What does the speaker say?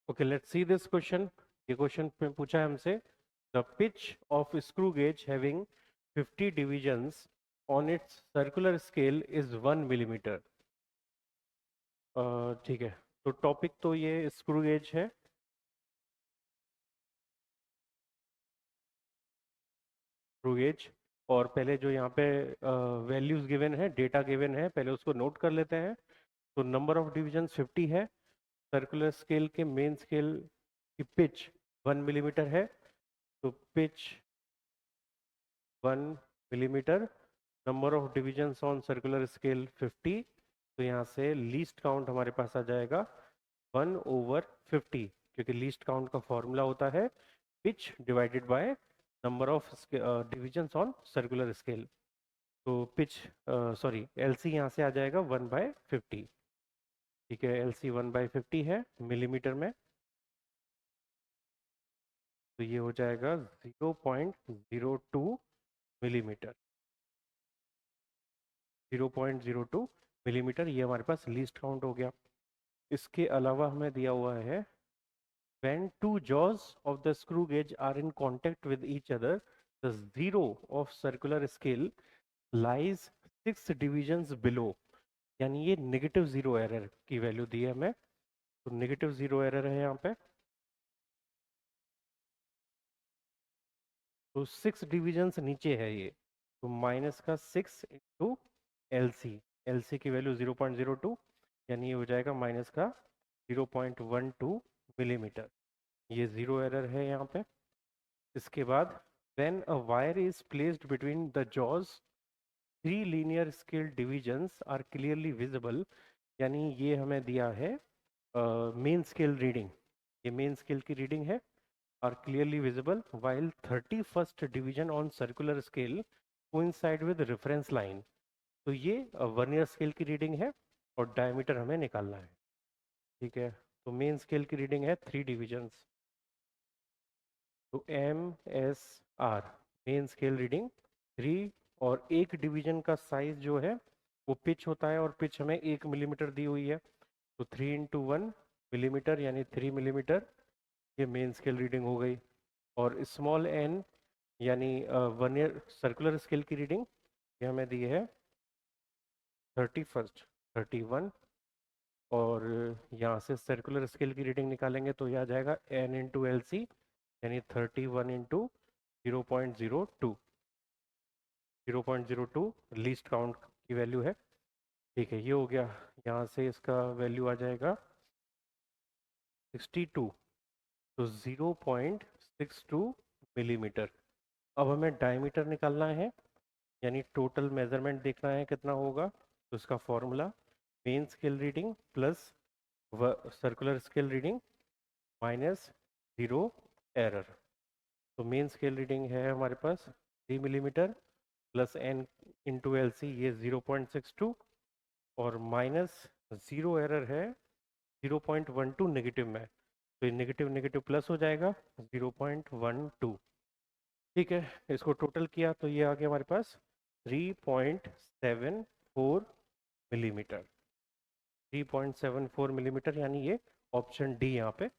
Okay, let's see this question. ये question में पूछा है हमसे, the pitch of screw gauge having 50 divisions on it's circular scale is 1 millimetre. ठीक है, तो टॉपिक तो ये स्क्रू गेज है। स्क्रू गेज, और पहले जो यहाँ पे वैल्यूज गिवन है, डेटा गिवन है, पहले उसको नोट कर लेते हैं। तो नंबर ऑफ डिविजन्स 50 है। सर्कुलर स्केल के मेन स्केल की पिच 1 मिलीमीटर है, तो pitch 1 millimetre. Number of divisions on circular scale 50, तो यहाँ से लीस्ट काउंट हमारे पास आ जाएगा 1/50, क्योंकि लीस्ट काउंट का फॉर्मूला होता है pitch divided by number of divisions on circular scale. तो पिच सॉरी एलसी यहाँ से आ जाएगा 1/50। ठीक है, एलसी 1/50 है मिलीमीटर में, तो ये हो जाएगा 0.02 मिलीमीटर। 0.02 मिलीमीटर, ये हमारे पास लीस्ट काउंट हो गया। इसके अलावा हमें दिया हुआ है, when two jaws of the screw gauge are in contact with each other, the zero of circular scale lies 6 divisions below। यानी ये नेगेटिव जीरो एरर की वैल्यू दी है हमें, तो नेगेटिव जीरो एरर है यहाँ पे। तो 6 डिविजन्स नीचे है ये, तो माइनस का 6 इंटू एल सी। एल सी की वैल्यू 0.02, यानी ये हो जाएगा माइनस का 0.12 मिलीमीटर। ये जीरो एरर है यहाँ पे। इसके बाद when a wire is placed between the jaws, 3 linear scale divisions are clearly visible। यानी ये हमें दिया है मेन स्केल रीडिंग, ये मेन स्केल की रीडिंग है, are clearly visible while 31st division on circular scale coincide with reference line। तो ये वर्नियर स्केल की रीडिंग है और डायमीटर हमें निकालना है। ठीक है, तो मेन स्केल की रीडिंग है 3 डिविजन्स, तो M S R main scale reading 3, और एक डिवीजन का साइज जो है वो पिच होता है, और पिच हमें 1 मिलीमीटर दी हुई है, तो 3 × 1 मिलीमीटर यानी 3 मिलीमीटर, ये मेन स्केल रीडिंग हो गई। और स्मॉल एन यानी वर्नियर सर्कुलर स्केल की रीडिंग ये हमें दी है 31st 31, और यहाँ से सर्कुलर स्केल की रीडिंग निकालेंगे तो यह आ जाएगा एन इंटू एल सी, यानी 31 इंटू 0.02। 0.02 लीस्ट काउंट की वैल्यू है। ठीक है, ये हो गया। यहाँ से इसका वैल्यू आ जाएगा 62, तो 0.62 मिलीमीटर। अब हमें डायमीटर निकालना है, यानी टोटल मेजरमेंट देखना है कितना होगा। तो इसका formula main scale reading plus circular scale reading minus zero error. तो मेन स्केल रीडिंग है हमारे पास 3 millimetre plus N into LC सी, ये 0.62, और माइनस जीरो एरर है 0.12 नेगेटिव में, तो ये नेगेटिव नेगेटिव प्लस हो जाएगा 0.12। ठीक है, इसको टोटल किया तो ये आ गया हमारे पास 3.74 मिलीमीटर। 3.74 मिलीमीटर, यानी ये ऑप्शन डी यहाँ पे